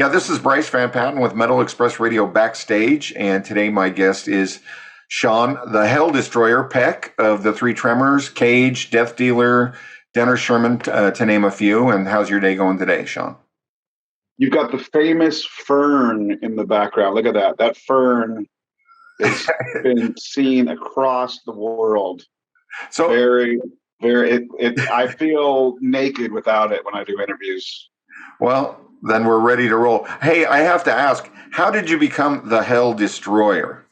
Yeah, this is Bryce Van Patten with Metal Express Radio Backstage, and today my guest is Sean, the Hell Destroyer, Peck of the Three Tremors, Cage, Death Dealer, Denner Sherman, to name a few. And how's your day going today, Sean? You've got the famous fern in the background. Look at that. That fern has been seen across the world. So very. I feel naked without it when I do interviews. Well, then we're ready to roll. Hey, I have to ask, how did you become the Hell Destroyer?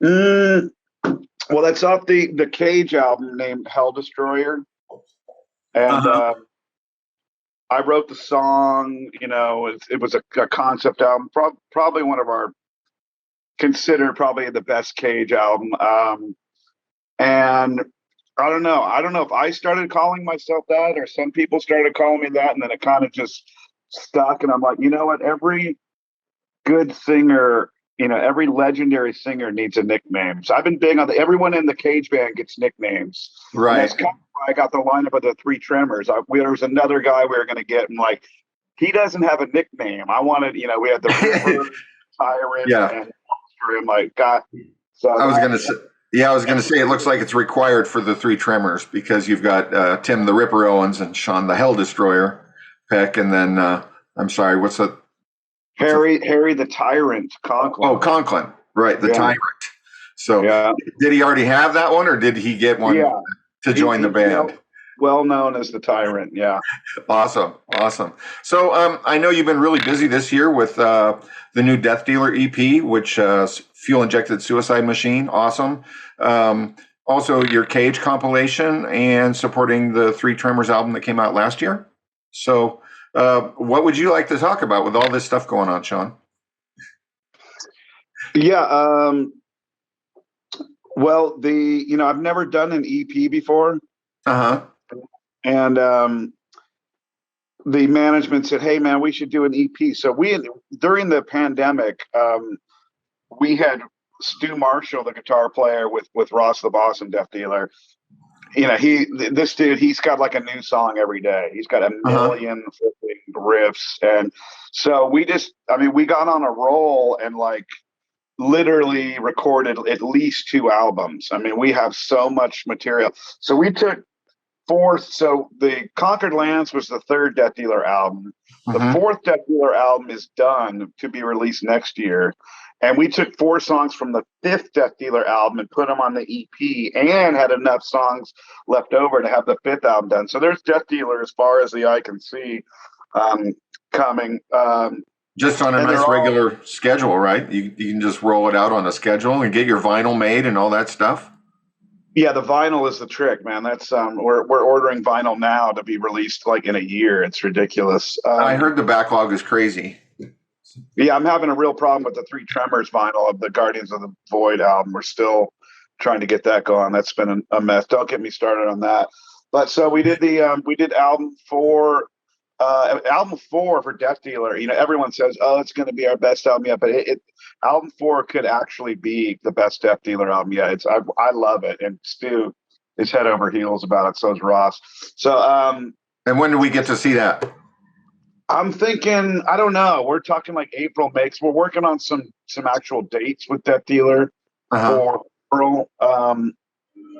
Well, that's off the Cage album named Hell Destroyer. And I wrote the song, it was a concept album, probably one of our, considered probably the best Cage album. And I don't know if I started calling myself that or some people started calling me that, and then it kind of just stuck. And I'm like, you know what? Every good singer, every legendary singer needs a nickname. So I've been big on everyone in the Cage band gets nicknames. Right. And that's kind of why I got the lineup of the Three Tremors. There was another guy we were going to get, and like, he doesn't have a nickname. I wanted, we had the River, Tyrant, and I'm like, God. So I was going to say. Yeah, I was going to say it looks like it's required for the Three Tremors because you've got Tim the Ripper Owens and Sean the Hell Destroyer, Peck, and then I'm sorry, what's that? Harry the Tyrant Conklin. Oh, Conklin, right, the Tyrant. So did he already have that one, or did he get one to join the band? Well known as the Tyrant, yeah. Awesome. So I know you've been really busy this year with the new Death Dealer EP, which Fuel Injected Suicide Machine. Awesome. Also your Cage compilation and supporting the Three Tremors album that came out last year. So what would you like to talk about with all this stuff going on, Sean? Yeah. Well, I've never done an EP before. And the management said, "Hey, man, we should do an EP." So during the pandemic, we had Stu Marshall, the guitar player with Ross the Boss and Death Dealer. This dude, he's got like a new song every day. He's got a million flipping riffs. And so we got on a roll and like literally recorded at least 2 albums. I mean, we have so much material. So we took so the Conquered Lands was the 3rd Death Dealer album. The 4th Death Dealer album is done to be released next year. And we took 4 songs from the 5th Death Dealer album and put them on the EP and had enough songs left over to have the 5th album done. So there's Death Dealer as far as the eye can see coming. Just on a nice regular schedule, right? You can just roll it out on a schedule and get your vinyl made and all that stuff. Yeah, the vinyl is the trick, man. That's we're ordering vinyl now to be released like in a year. It's ridiculous. I heard the backlog is crazy. Yeah, I'm having a real problem with the Three Tremors vinyl of the Guardians of the Void album. We're still trying to get that going. That's been a mess. Don't get me started on that. But so we did album 4 for Death Dealer. Everyone says, "Oh, it's going to be our best album yet," but album 4 could actually be the best Death Dealer album yet. I love it, and Stu is head over heels about it. So is Ross. So, and when do we get to see that? I'm thinking, I don't know. We're talking like April, May. We're working on some actual dates with Death Dealer for April.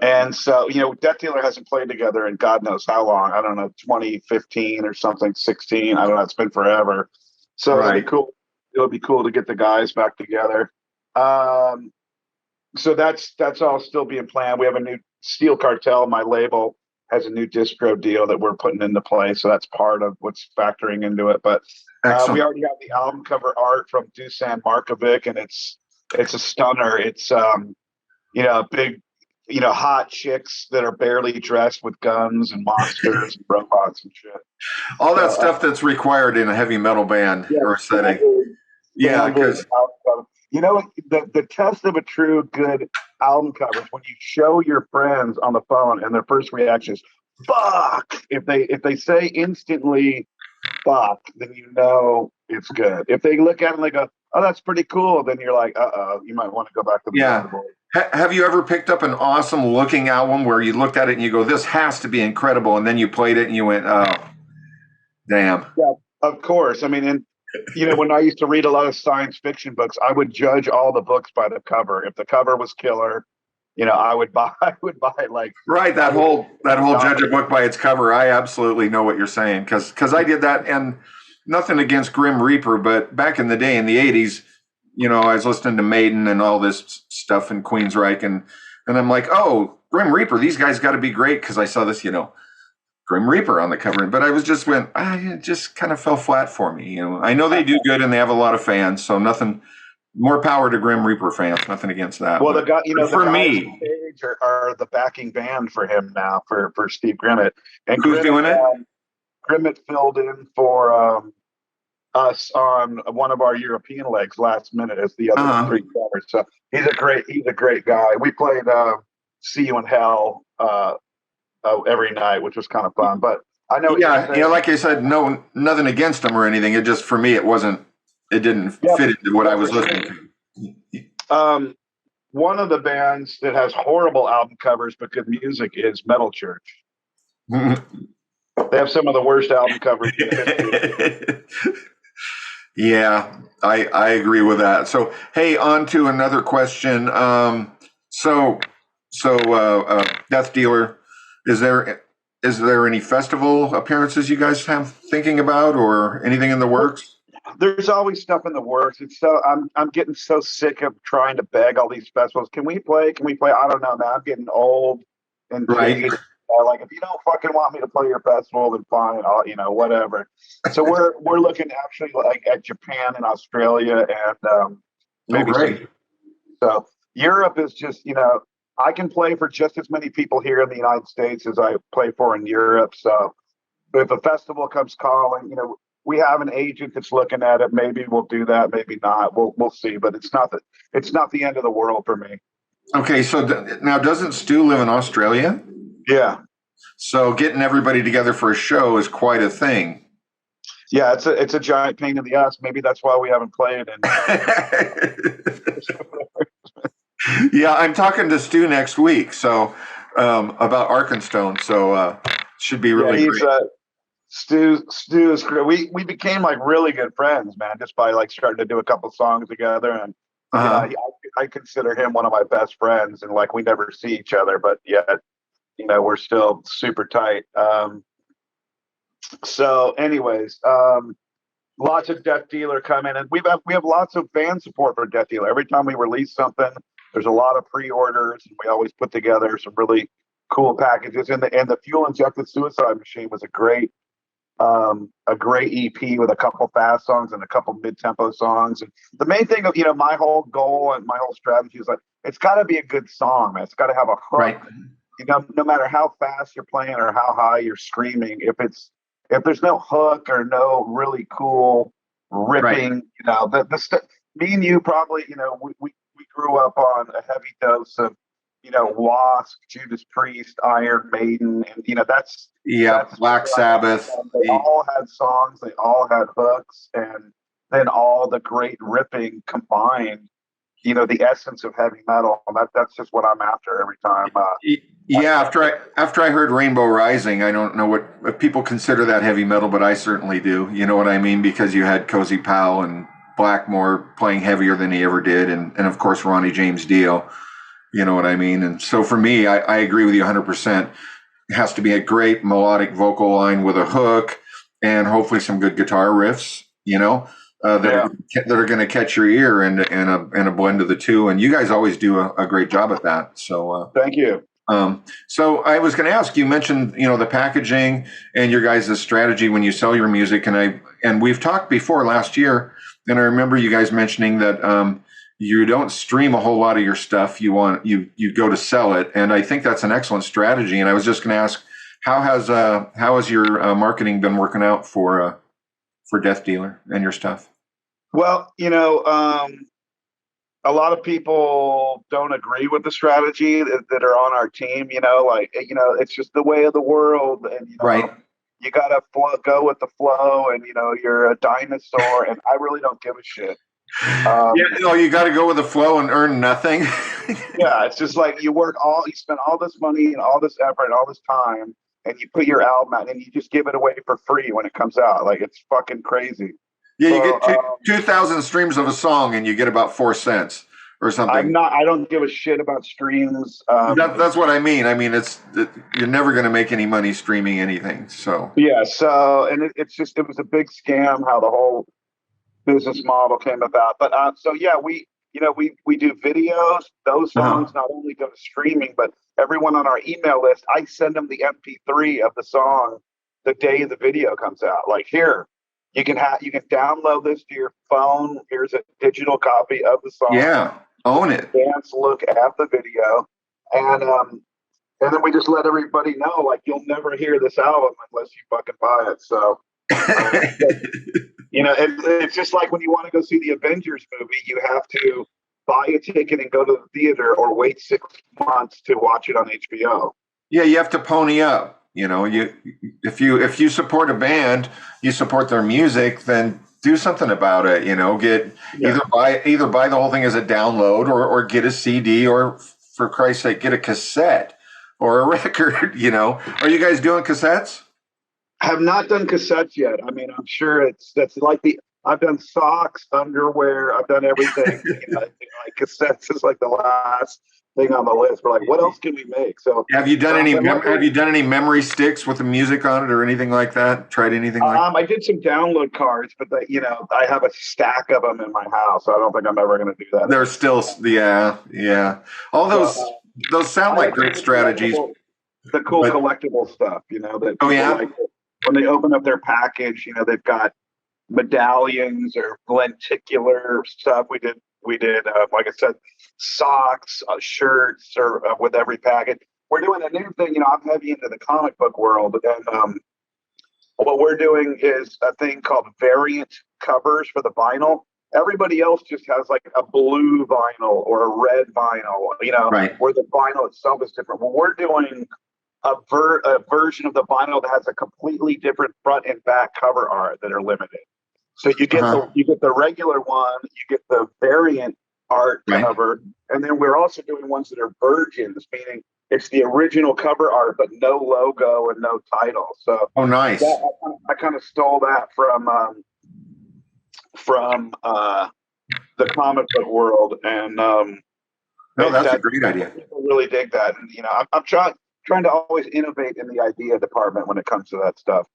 And so, Death Dealer hasn't played together in God knows how long. I don't know, 2015 or something, 16. I don't know. It's been forever. So it'll be cool. It'll be cool to get the guys back together. So that's all still being planned. We have a new Steel Cartel, my label, has a new distro deal that we're putting into play. So that's part of what's factoring into it. But we already have the album cover art from Dusan Markovic, and it's a stunner. It's big, hot chicks that are barely dressed with guns and monsters and robots and shit. All that stuff that's required in a heavy metal band or setting. Yeah, because the test of a true good album cover is when you show your friends on the phone and their first reaction is "fuck." If they say instantly "fuck," then it's good. If they look at it and they go, "Oh, that's pretty cool," then you're like, "Uh-oh, you might want to go back to the board." Have you ever picked up an awesome looking album where you looked at it and you go, "This has to be incredible," and then you played it and you went, "Oh, damn." Yeah, of course. I mean, and when I used to read a lot of science fiction books, I would judge all the books by the cover. If the cover was killer, I would buy. I would buy like Right, that whole judge a book by its cover. I absolutely know what you're saying because I did that, and nothing against Grim Reaper, but back in the day in the '80s, I was listening to Maiden and all this stuff in Queensryche, and I'm like, oh, Grim Reaper, these guys got to be great because I saw this, Grim Reaper on the cover, but I was just it just kind of fell flat for me. I know they do good and they have a lot of fans, so nothing. More power to Grim Reaper fans. Nothing against that. Well, the guy, for the me, guys on stage are the backing band for him now for Steve Grimmett. And who's doing it? Grimmett filled in for us on one of our European legs last minute as the other three drummers. So he's a great guy. We played "See You in Hell" every night, which was kind of fun. But I know, like I said, no, nothing against him or anything. It just for me, it wasn't. It didn't fit into what I was listening to. One of the bands that has horrible album covers but good music is Metal Church. They have some of the worst album covers in history. Yeah, I agree with that. So, hey, on to another question. Death Dealer, is there any festival appearances you guys have thinking about or anything in the works? There's always stuff in the works. It's so I'm getting so sick of trying to beg all these festivals. Can we play? I don't know, man. I'm getting old and jaded. Like, if you don't fucking want me to play your festival, then fine. I'll, whatever. So we're looking actually like at Japan and Australia and maybe some. So Europe is just, I can play for just as many people here in the United States as I play for in Europe. So if a festival comes calling, we have an agent that's looking at it. Maybe we'll do that. Maybe not. We'll see. But it's not the end of the world for me. Okay. So now, doesn't Stu live in Australia? Yeah. So getting everybody together for a show is quite a thing. Yeah, it's a giant pain in the ass. Maybe that's why we haven't played. Yeah, I'm talking to Stu next week. So about Arkanstone. So should be really great. Stu is great. We became like really good friends, man, just by like starting to do a couple songs together. And I consider him one of my best friends. And like we never see each other, but yet we're still super tight. So, anyways, lots of Death Dealer coming, and we have lots of fan support for Death Dealer. Every time we release something, there's a lot of pre-orders, and we always put together some really cool packages. And the Fuel Injected Suicide Machine was a great EP with a couple fast songs and a couple mid-tempo songs. And the main thing of my whole goal and my whole strategy is like it's got to be a good song, man. It's got to have a hook. Right. No matter how fast you're playing or how high you're screaming, if there's no hook or no really cool ripping, me and you probably, we grew up on a heavy dose of, Wasp, Judas Priest, Iron Maiden, and that's Black Sabbath. They all had songs, they all had hooks, and then all the great ripping combined. The essence of heavy metal. That's just what I'm after every time. After I heard Rainbow Rising, I don't know if people consider that heavy metal, but I certainly do. You know what I mean? Because you had Cozy Powell and Blackmore playing heavier than he ever did, and of course Ronnie James Dio. You know what I mean? And so for me, I agree with you 100%. It has to be a great melodic vocal line with a hook, and hopefully some good guitar riffs. That are going to catch your ear and a blend of the two. And you guys always do a great job at that. So thank you. So I was going to ask, you mentioned, the packaging and your guys' strategy when you sell your music. And we've talked before last year, and I remember you guys mentioning that you don't stream a whole lot of your stuff. You go to sell it. And I think that's an excellent strategy. And I was just going to ask, how has your marketing been working out for Death Dealer and your stuff? Well, a lot of people don't agree with the strategy that are on our team. It's just the way of the world, and right. You gotta go with the flow, and you're a dinosaur, and I really don't give a shit. You got to go with the flow and earn nothing. Yeah, it's just like you spend all this money and all this effort and all this time, and you put your album out and you just give it away for free when it comes out. Like, it's fucking crazy. Yeah, you So get 2,000 streams of a song, and you get about 4 cents or something. I don't give a shit about streams. That's what I mean. I mean, you're never going to make any money streaming anything. So Yeah. So, and it was a big scam how the whole business model came about. But so yeah, we do videos. Those songs not only go to streaming, but everyone on our email list, I send them the MP3 of the song the day the video comes out. Like, here, you can download this to your phone. Here's a digital copy of the song. yeah, own it. Dance, look at the video, and then we just let everybody know, like, you'll never hear this album unless you fucking buy it. So, it's just like when you want to go see the Avengers movie, you have to buy a ticket and go to the theater, or wait 6 months to watch it on HBO. Yeah, you have to pony up. If you support a band, you support their music, then do something about it. Either buy the whole thing as a download, or get a CD, or for Christ's sake, get a cassette or a record. Are you guys doing cassettes? Have not done cassettes yet. I mean, I'm sure that's like I've done socks, underwear, I've done everything. Like cassettes is like the last thing on the list. We're like, what else can we make? So have you done any memory sticks with the music on it or anything like that? Tried anything like that? I did some download cards, but I have a stack of them in my house. So I don't think I'm ever going to do that. They're still, yeah. All those sound like great strategies. The cool collectible stuff, that. Oh yeah. Like, when they open up their package, they've got medallions or lenticular stuff. We did, like I said, socks, shirts, or with every package. We're doing a new thing. I'm heavy into the comic book world, and what we're doing is a thing called variant covers for the vinyl. Everybody else just has like a blue vinyl or a red vinyl, right, where the vinyl itself is different. Well, we're doing a version of the vinyl that has a completely different front and back cover art that are limited. So you get the regular one, you get the variant art cover, and then we're also doing ones that are virgins, meaning it's the original cover art but no logo and no title. So nice. I kind of stole that from the comic book world, and that's a great idea. People really dig that, and I'm trying to always innovate in the idea department when it comes to that stuff.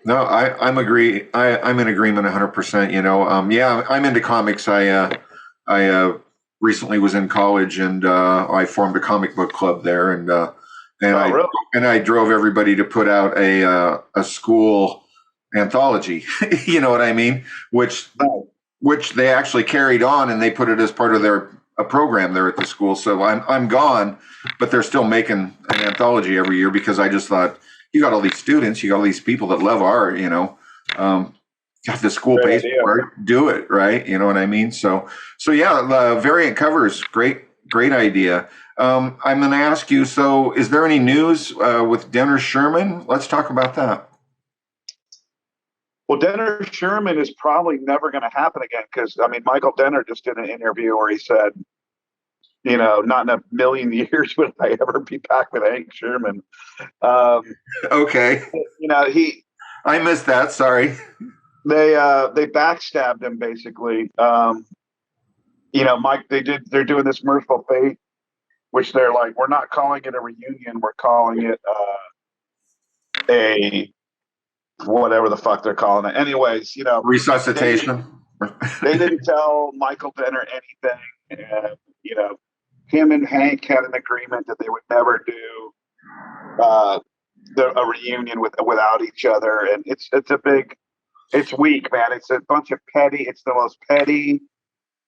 No, I'm in agreement 100%. Yeah, I'm into comics. I recently was in college, and I formed a comic book club there, and I drove everybody to put out a school anthology. You know what I mean? Which they actually carried on, and they put it as part of their program there at the school. So I'm gone, but they're still making an anthology every year, because I just thought, you got all these students, you got all these people that love art, got the school pays for it, do it, right? You know what I mean? So yeah, variant covers, great idea. I'm going to ask you, so is there any news with Denner Sherman? Let's talk about that. Well, Denner Sherman is probably never going to happen again, because, Michael Denner just did an interview where he said, not in a million years would I ever be back with Hank Sherman. Okay. I missed that. Sorry. They backstabbed him, basically. Mike, they're doing this Merciful Fate, which they're like, we're not calling it a reunion, we're calling it a whatever the fuck they're calling it. Anyways, resuscitation. They didn't tell Michael Denner anything, and him and Hank had an agreement that they would never do a reunion without each other, and it's weak, man. It's a bunch of it's the most petty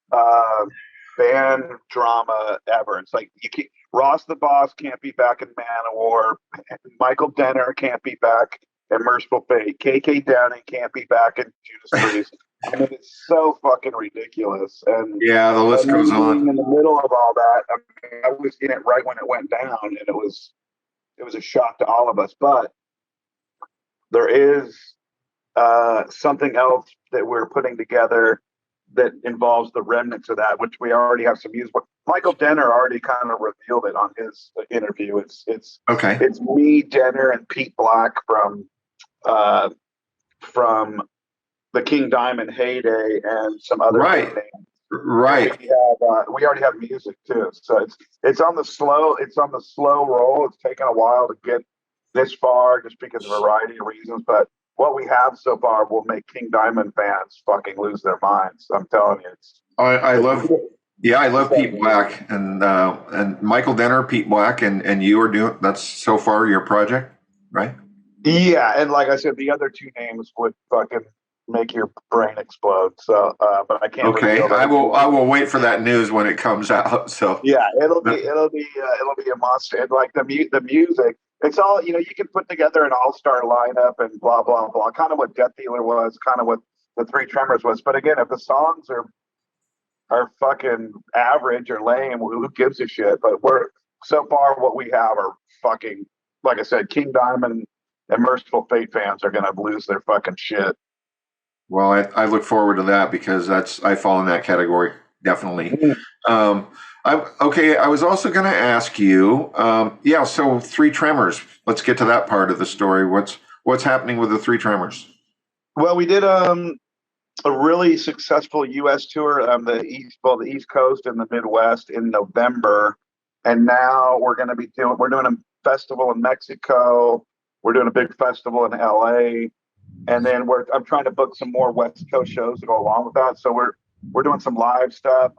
band drama ever. It's like Ross the Boss can't be back in Manowar, Michael Denner can't be back in Merciful Fate, KK Downing can't be back in Judas Priest. It's so fucking ridiculous. And yeah, the list goes on. In the middle of all that, I was in it right when it went down, and it was a shock to all of us. But there is something else that we're putting together that involves the remnants of that, which we already have some music. Michael Denner already kind of revealed it on his interview. It's okay. It's me, Denner, and Pete Black from the King Diamond heyday and some other big Right. names. Right. We already have music too, so it's on the slow roll. It's taken a while to get this far, just because of a variety of reasons. But what we have so far will make King Diamond fans fucking lose their minds. I'm telling you, I love. Yeah, I love Pete it's Black and Michael Denner, Pete Black, and you are doing that's so far your project, right? yeah, and like I said, the other two names would fucking make your brain explode. So, but I can't Okay, reveal I those. will. I will wait for that news when it comes out. So, Yeah, it'll be a monster. And like the music, it's all you can put together an all-star lineup and blah blah blah. Kind of what Death Dealer was, kind of what the Three Tremors was. But again, if the songs are fucking average or lame, who gives a shit? But we're so far what we have are fucking, like I said, King Diamond and Merciful Fate fans are gonna lose their fucking shit. well, I look forward to that because I fall in that category definitely. Um, okay. I was also going to ask you. Yeah. So, Three Tremors. Let's get to that part of the story. What's happening with the Three Tremors? Well, we did a really successful U.S. tour on the East Coast and the Midwest in November, and now we're doing a festival in Mexico. We're doing a big festival in L.A., and then I'm trying to book some more West Coast shows to go along with that. So we're doing some live stuff.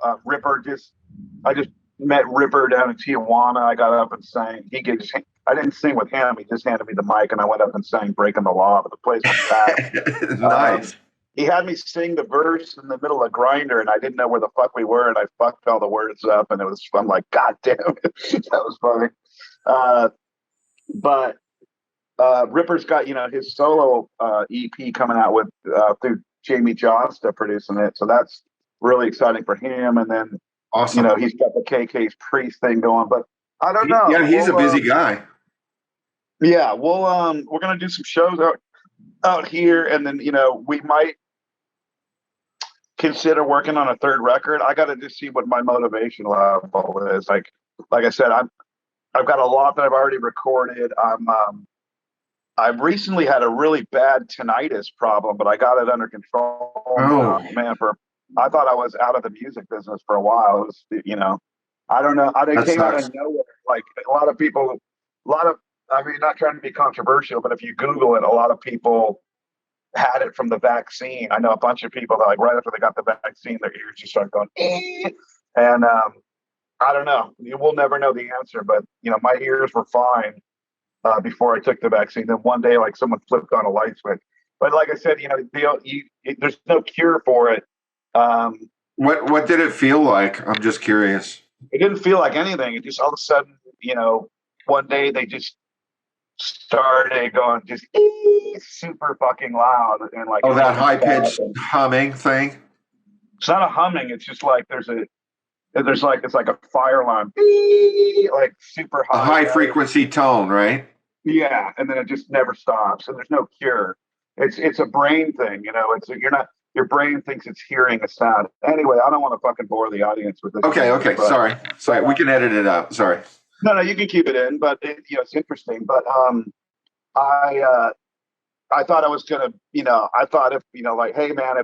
I just met Ripper down in Tijuana. I got up and sang. I didn't sing with him. He just handed me the mic, and I went up and sang "Breaking the Law," but the place was packed. Nice. He had me sing the verse in the middle of Grinder, and I didn't know where the fuck we were, and I fucked all the words up, and I'm like, God damn it. That was funny. But Ripper's got, his solo EP coming out with through Jamie Josta producing it, so that's really exciting for him. And then, Awesome. he's got the KK's Priest thing going, but I don't know. Yeah, he's a busy guy. Yeah, we're gonna do some shows out here, and then we might consider working on a third record. I got to just see what my motivation level is. Like I said, I've got a lot that I've already recorded. I've recently had a really bad tinnitus problem, but I got it under control. Oh, Man, I thought I was out of the music business for a while. It was, I don't know. that Came out sucks. of nowhere. Like a lot of people, I mean, not trying to be controversial, but if you Google it, a lot of people had it from the vaccine. I know a bunch of people that like right after they got the vaccine, their ears just start going, eh. And I don't know. We'll never know the answer, but my ears were fine before I took the vaccine. Then one day, like someone flipped on a light switch. But like I said, there's no cure for it. What did it feel like? I'm just curious. It didn't feel like anything. It just all of a sudden, one day they just started going just super fucking loud and like That high pitched humming thing. It's not a humming. It's just like it's like a fire alarm, like super high, A high frequency tone, right? Yeah, and then it just never stops, and there's no cure. It's a brain thing, your brain thinks it's hearing a sound. Anyway, I don't want to fucking bore the audience with this. Okay. Sorry. We can edit it out. Sorry. No, you can keep it in, but it's interesting. But I thought I was gonna, I thought if like, hey man,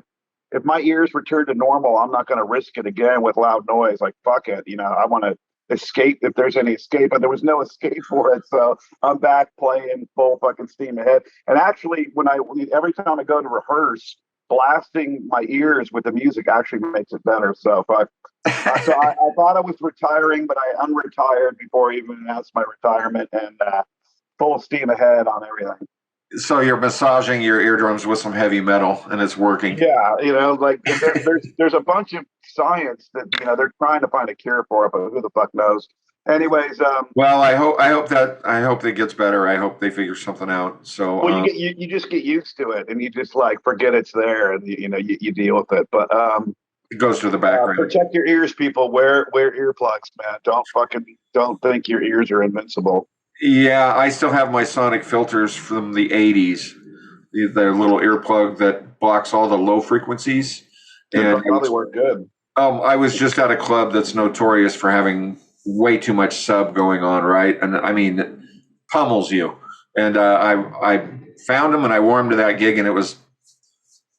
if my ears return to normal, I'm not gonna risk it again with loud noise. Like fuck it, I want to escape if there's any escape, but there was no escape for it. So I'm back playing full fucking steam ahead. And actually, every time I go to rehearse, blasting my ears with the music actually makes it better. So I thought I was retiring, but I unretired before I even announced my retirement, and full steam ahead on everything. So you're massaging your eardrums with some heavy metal, and it's working. Yeah, like there's a bunch of science that they're trying to find a cure for it, but who the fuck knows? Anyways, well, I hope that gets better. I hope they figure something out. So well, you just get used to it, and you just like forget it's there, and you deal with it. But it goes to the background. Protect your ears, people. Wear earplugs, man. Don't think your ears are invincible. Yeah, I still have my sonic filters from the 80s. Their little earplug that blocks all the low frequencies. And probably work good. I was just at a club that's notorious for having way too much sub going on, right? And I mean, pummels you. And I found them and I wore them to that gig, and it was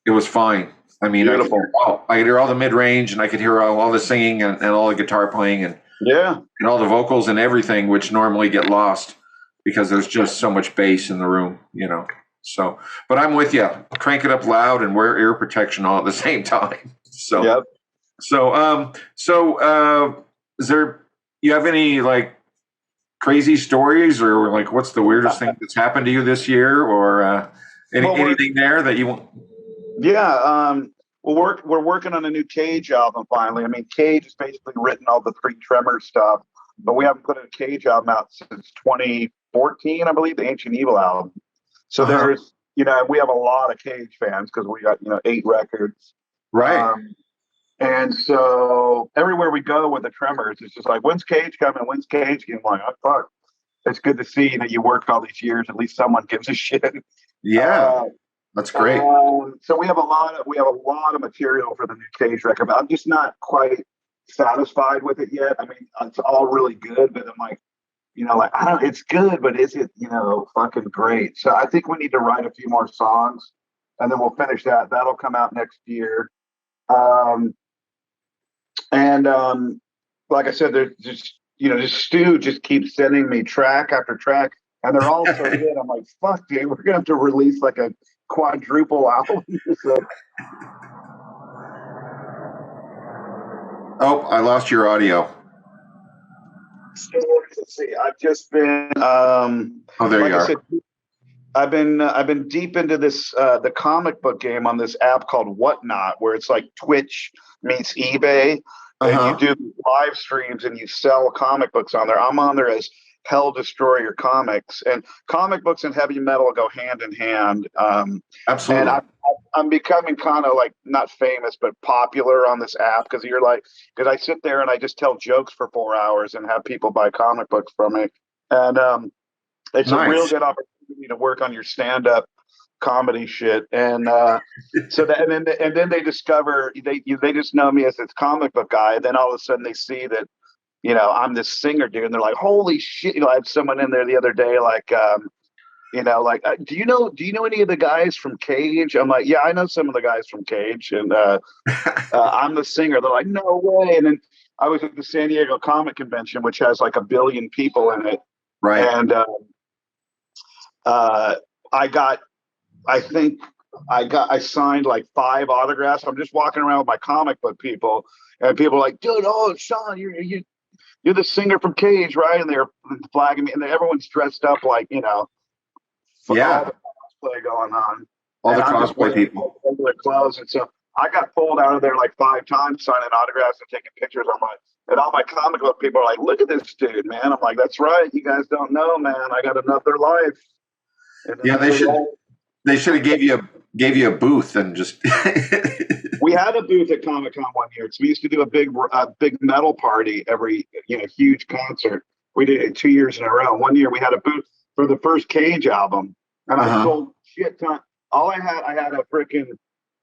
it was fine. I mean, Beautiful. I could hear all the mid range, and I could hear all the singing and all the guitar playing, and all the vocals and everything, which normally get lost because there's just so much bass in the room, you know. So, but I'm with you. Crank it up loud and wear ear protection all at the same time. So, Yep. Is there, you have any like crazy stories, or like what's the weirdest thing that's happened to you this year, or anything there that you want? Yeah. We're working on a new Cage album finally. I mean, Cage has basically written all the Three Tremors stuff, but we haven't put a Cage album out since 2014, I believe, the Ancient Evil album. So there's, you know, we have a lot of Cage fans because we got, you know, 8 records. Right. And so everywhere we go with the Tremours, it's just like, when's Cage coming? When's Cage coming? I'm like, oh, fuck. It's good to see that you worked all these years. At least someone gives a shit. Yeah. That's great. So we have a lot of material for the new Cage record, but I'm just not quite satisfied with it yet. I mean, it's all really good, but I'm like, you know, like, it's good, but is it, you know, fucking great? So I think we need to write a few more songs, and then we'll finish that. That'll come out next year. Like I said, there's just, you know, just Stu just keeps sending me track after track, and they're all so good. I'm like, fuck, dude, we're gonna have to release like a quadruple album. So. Oh, I lost your audio. Let's see. I've just been. There like you are. I said, I've been deep into this the comic book game on this app called Whatnot, where it's like Twitch meets eBay, and you do live streams and you sell comic books on there. I'm on there as Hell Destroyer Comics, and comic books and heavy metal go hand in hand. Absolutely. And I'm becoming kind of like not famous, but popular on this app because I sit there and I just tell jokes for 4 hours and have people buy comic books from me, and it's a real good opportunity to work on your stand-up comedy shit. And and then they discover they just know me as this comic book guy. Then all of a sudden they see that, you know, I'm this singer dude, and they're like, holy shit. You know, I had someone in there the other day, like, you know, like, do you know any of the guys from Cage? I'm like, yeah, I know some of the guys from Cage, and I'm the singer. They're like, no way. And then I was at the San Diego Comic Convention, which has like 1 billion people in it. Right. And I signed like 5 autographs. I'm just walking around with my comic book people, and people are like, dude, oh, Sean, you're the singer from Cage, right? And they're flagging me, and everyone's dressed up like, you know, all the cosplay going on. All the cosplay people. Regular clothes. And so I got pulled out of there like 5 times signing autographs and taking pictures on and all my comic book people are like, look at this dude, man. I'm like, that's right. You guys don't know, man. I got another life. Yeah, they should have gave you a booth and just. We had a booth at Comic-Con one year. So we used to do a big metal party every, you know, huge concert. We did it 2 years in a row. One year we had a booth for the first Cage album, and I sold shit ton. I had a freaking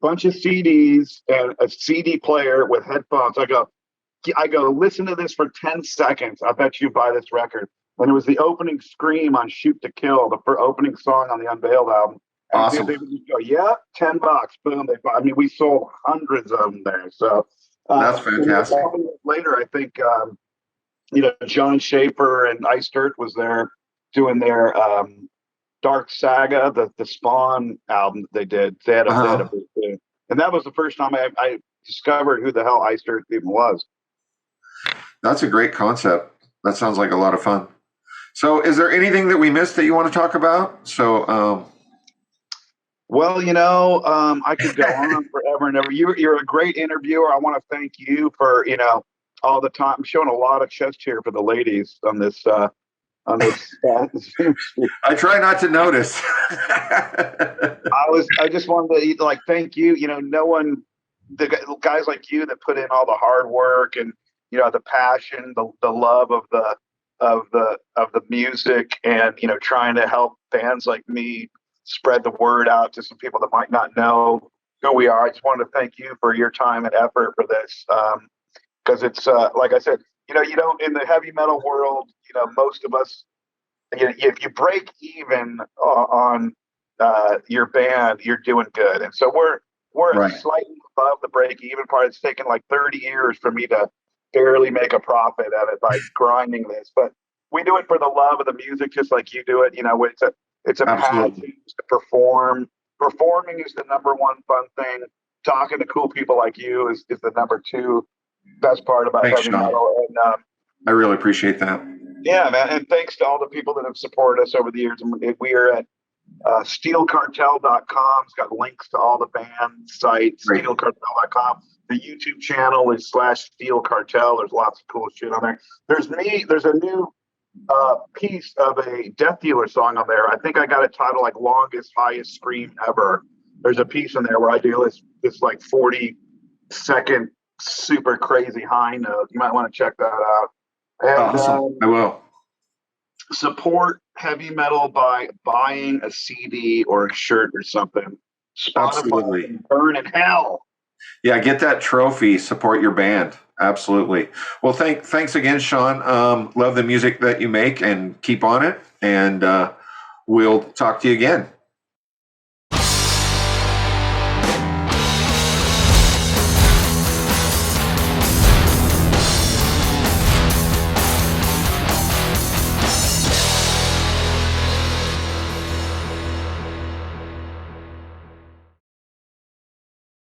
bunch of CDs and a CD player with headphones. I go, listen to this for 10 seconds. I bet you buy this record. And it was the opening scream on Shoot to Kill, the opening song on the Unveiled album. And awesome. They would just go, yeah, $10. Boom. We sold hundreds of them there. So that's fantastic. Later, I think, you know, John Schaefer and Ice Dirt was there doing their Dark Saga, the Spawn album that they did. They had a booth too. And that was the first time I discovered who the hell Ice Dirt even was. That's a great concept. That sounds like a lot of fun. So is there anything that we missed that you want to talk about? So, well, you know, I could go on forever and ever. You're a great interviewer. I want to thank you for, you know, all the time. I'm showing a lot of chest hair for the ladies on this. I try not to notice. I just wanted to like thank you. You know, the guys like you that put in all the hard work and, you know, the passion, the love of the music, and, you know, trying to help fans like me spread the word out to some people that might not know who we are. I just wanted to thank you for your time and effort for this, because it's like I said, you know, in the heavy metal world, you know, most of us, you know, if you break even on your band, you're doing good. And so we're Right. slightly above the break-even part. It's taken like 30 years for me to barely make a profit at it by grinding this, but we do it for the love of the music, just like you do it. You know, it's a passion Absolutely. to perform. Performing is the number one fun thing. Talking to cool people like you is the number two best part about Thanks, heavy Sean. metal. And I really appreciate that. yeah, man. And thanks to all the people that have supported us over the years. And we are at steelcartel.com. It's got links to all the band sites, Great. steelcartel.com. The YouTube channel is /steelcartel. There's lots of cool shit on there. There's a new piece of a Death Dealer song on there. I think I got it titled like Longest Highest Scream Ever. There's a piece in there where I do this like 40-second super crazy high note. You might want to check that out. And Awesome. I will. support heavy metal by buying a CD or a shirt or something. Absolutely. Spotify, burn in hell. Yeah, get that trophy. Support your band. Absolutely. Well, thanks again, Sean. Love the music that you make, and keep on it. And we'll talk to you again.